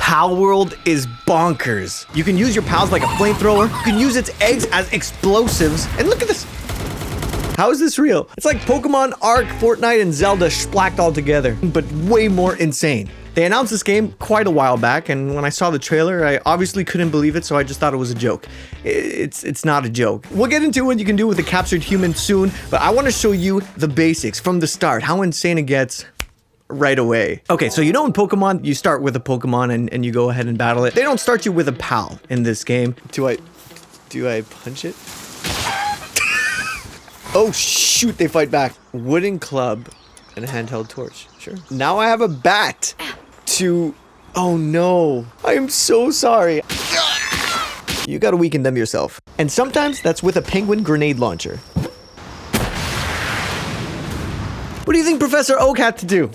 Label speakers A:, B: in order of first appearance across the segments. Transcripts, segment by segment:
A: Palworld is bonkers. You can use your pals like a flamethrower. You can use its eggs as explosives. And look at this. How is this real? It's like Pokemon, Ark, Fortnite, and Zelda splacked all together, but way more insane. They announced this game quite a while back, and when I saw the trailer, I obviously couldn't believe it, so I just thought it was a joke. It's not a joke. We'll get into what you can do with a captured human soon, but I want to show you the basics from the start, how insane it gets right away. Okay, so you know in Pokemon, you start with a Pokemon and you go ahead and battle it. They don't start you with a pal in this game. Do I punch it? Oh shoot, they fight back. Wooden club and a handheld torch. Sure. Now I have a bat to... Oh no. I am so sorry. You gotta weaken them yourself. And sometimes that's with a penguin grenade launcher. What do you think Professor Oak had to do?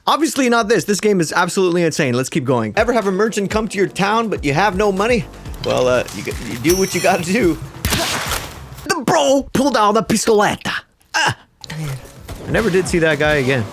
A: Obviously not this. This game is absolutely insane. Let's keep going. Ever have a merchant come to your town, but you have no money? Well, you do what you gotta do. The bro pulled out the pistoletta. I never did see that guy again.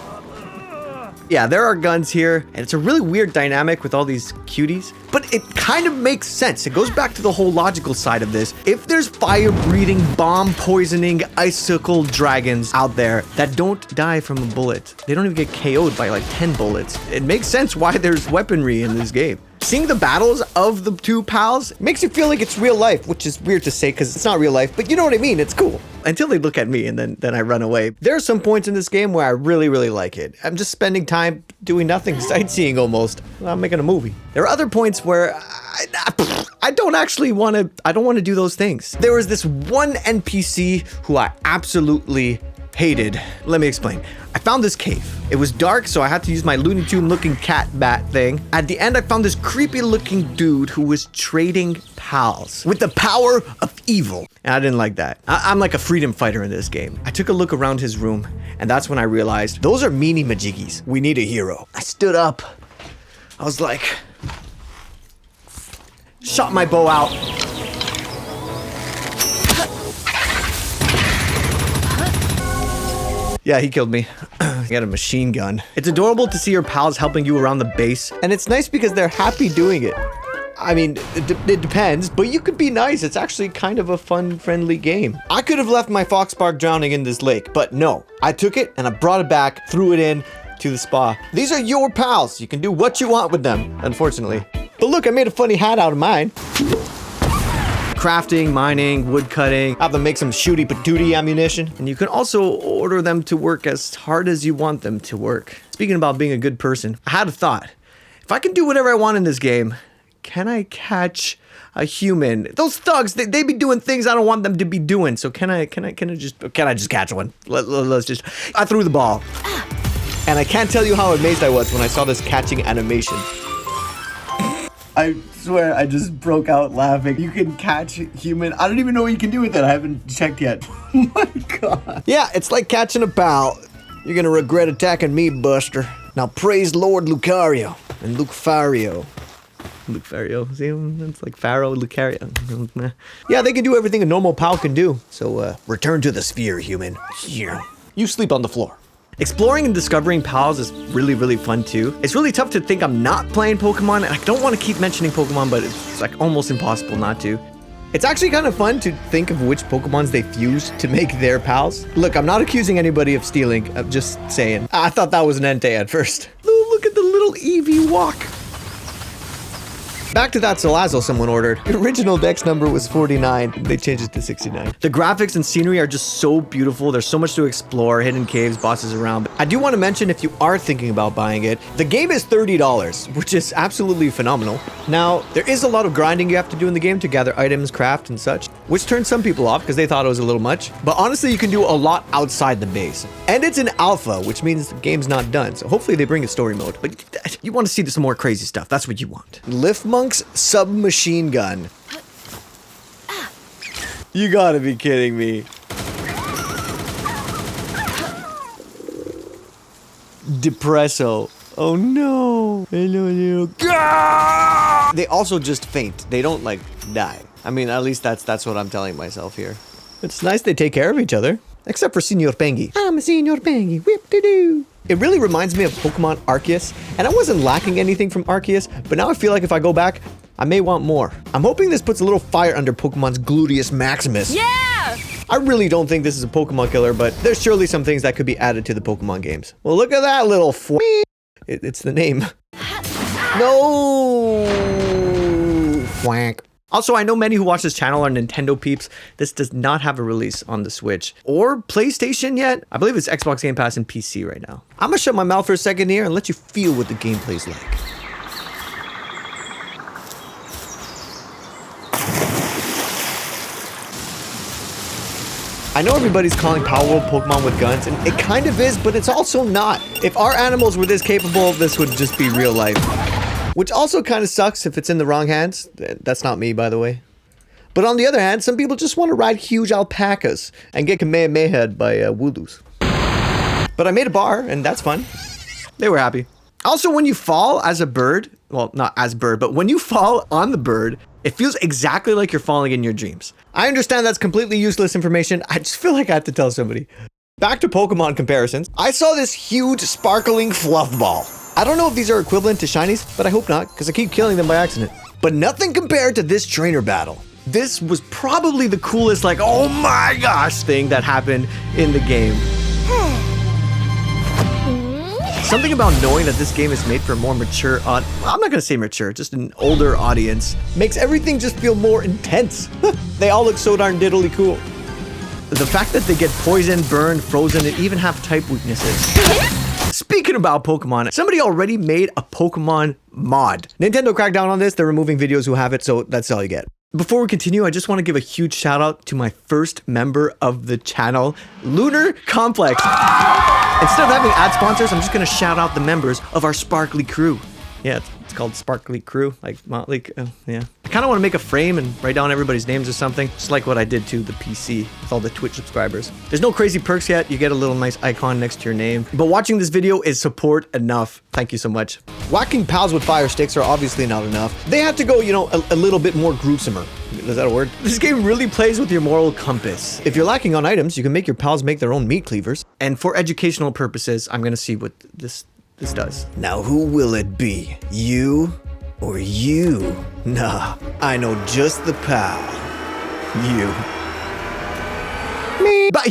A: Yeah, there are guns here, and it's a really weird dynamic with all these cuties, but it kind of makes sense. It goes back to the whole logical side of this. If there's fire-breathing, bomb-poisoning, icicle dragons out there that don't die from a bullet, they don't even get KO'd by like 10 bullets, it makes sense why there's weaponry in this game. Seeing the battles of the two pals makes you feel like it's real life, which is weird to say because it's not real life, but you know what I mean, it's cool. Until they look at me and then I run away. There are some points in this game where I really like it. I'm just spending time doing nothing, sightseeing almost. I'm making a movie. There are other points where I don't actually want to do those things. There was this one NPC who I absolutely hated. Let me explain. I found this cave. It was dark, so I had to use my Looney Tune looking cat bat thing. At the end, I found this creepy looking dude who was trading pals with the power of evil. And I didn't like that. I'm like a freedom fighter in this game. I took a look around his room, and that's when I realized those are meanie majiggies. We need a hero. I stood up. I was like, shot my bow out. Yeah, he killed me. He got a machine gun. It's adorable to see your pals helping you around the base, and it's nice because they're happy doing it. I mean, it depends, but you could be nice. It's actually kind of a fun, friendly game. I could have left my Foxbark drowning in this lake, but no. I took it and I brought it back, threw it in to the spa. These are your pals. You can do what you want with them, unfortunately. But look, I made a funny hat out of mine. Crafting, mining, wood cutting. I have them make some shooty patooty ammunition. And you can also order them to work as hard as you want them to work. Speaking about being a good person, I had a thought. If I can do whatever I want in this game, can I catch a human? Those thugs, they be doing things I don't want them to be doing. So can I just catch one? Let's just, I threw the ball. And I can't tell you how amazed I was when I saw this catching animation. I swear I just broke out laughing. You can catch human. I don't even know what you can do with it. I haven't checked yet. Oh my god. Yeah, it's like catching a pal. You're gonna regret attacking me, Buster. Now praise Lord Lucario and Lucario. Lucario, see, it's like Pharaoh, Lucario. Yeah, they can do everything a normal pal can do. So, return to the sphere, human. Here. You sleep on the floor. Exploring and discovering pals is really fun too. It's really tough to think I'm not playing Pokemon, and I don't want to keep mentioning Pokemon, but it's like almost impossible not to. It's actually kind of fun to think of which Pokemons they fused to make their pals. Look, I'm not accusing anybody of stealing. I'm just saying. I thought that was an Entei at first. Look at the little Eevee walk. Back to that Salazzle someone ordered. The original dex number was 49. They changed it to 69. The graphics and scenery are just so beautiful. There's so much to explore, hidden caves, bosses around. I do want to mention, if you are thinking about buying it, the game is $30, which is absolutely phenomenal. Now, there is a lot of grinding you have to do in the game to gather items, craft, and such, which turned some people off because they thought it was a little much. But honestly, you can do a lot outside the base. And it's an alpha, which means the game's not done. So hopefully they bring a story mode. But you want to see some more crazy stuff. That's what you want. Liftmonk's submachine gun. You gotta be kidding me. Depresso. Oh no. Hello. They also just faint. They don't like die. I mean, at least that's what I'm telling myself here. It's nice they take care of each other. Except for Senor Pengy. I'm a Senor Pengy, whip-de-doo. It really reminds me of Pokemon Arceus, and I wasn't lacking anything from Arceus, but now I feel like if I go back, I may want more. I'm hoping this puts a little fire under Pokemon's Gluteus Maximus.
B: Yeah!
A: I really don't think this is a Pokemon killer, but there's surely some things that could be added to the Pokemon games. Well, look at that little It's the name. No! Fwank. Also, I know many who watch this channel are Nintendo peeps. This does not have a release on the Switch or PlayStation yet. I believe it's Xbox Game Pass and PC right now. I'm gonna shut my mouth for a second here and let you feel what the gameplay's like. I know everybody's calling Palworld Pokemon with guns, and it kind of is, but it's also not. If our animals were this capable, this would just be real life. Which also kind of sucks if it's in the wrong hands. That's not me, by the way. But on the other hand, some people just want to ride huge alpacas and get Kamehameha'd by Wooloos. But I made a bar, and that's fun. They were happy. Also, when you fall as a bird, well, not as bird, but when you fall on the bird, it feels exactly like you're falling in your dreams. I understand that's completely useless information. I just feel like I have to tell somebody. Back to Pokemon comparisons. I saw this huge sparkling fluff ball. I don't know if these are equivalent to shinies, but I hope not, because I keep killing them by accident. But nothing compared to this trainer battle. This was probably the coolest, like, oh my gosh, thing that happened in the game. Something about knowing that this game is made for a more mature, I'm not gonna say mature, just an older audience, makes everything just feel more intense. They all look so darn diddly cool. The fact that they get poisoned, burned, frozen, and even have type weaknesses. Speaking about Pokemon, somebody already made a Pokemon mod. Nintendo cracked down on this. They're removing videos who have it, so that's all you get. Before we continue, I just want to give a huge shout out to my first member of the channel, Lunar Complex. Instead of having ad sponsors, I'm just going to shout out the members of our Sparkly crew. Yeah, it's called Sparkly Crew, like Motley. Yeah. I kind of want to make a frame and write down everybody's names or something, just like what I did to the PC with all the Twitch subscribers. There's no crazy perks yet. You get a little nice icon next to your name. But watching this video is support enough. Thank you so much. Whacking pals with fire sticks are obviously not enough. They have to go, you know, a little bit more gruesomer. Is that a word? This game really plays with your moral compass. If you're lacking on items, you can make your pals make their own meat cleavers. And for educational purposes, I'm going to see what this does. Now, who will it be? You or you? Nah, I know just the pal. You. Me. But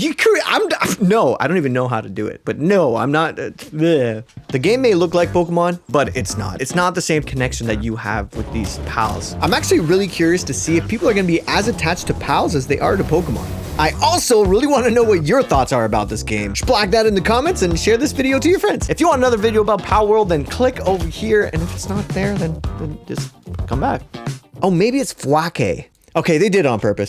A: no, I don't even know how to do it. But no, I'm not. The game may look like Pokemon, but it's not. It's not the same connection that you have with these pals. I'm actually really curious to see if people are going to be as attached to pals as they are to Pokemon. I also really want to know what your thoughts are about this game. Splack that in the comments and share this video to your friends. If you want another video about Palworld, then click over here. And if it's not there, then just come back. Oh, maybe it's Fwake. Okay, they did it on purpose.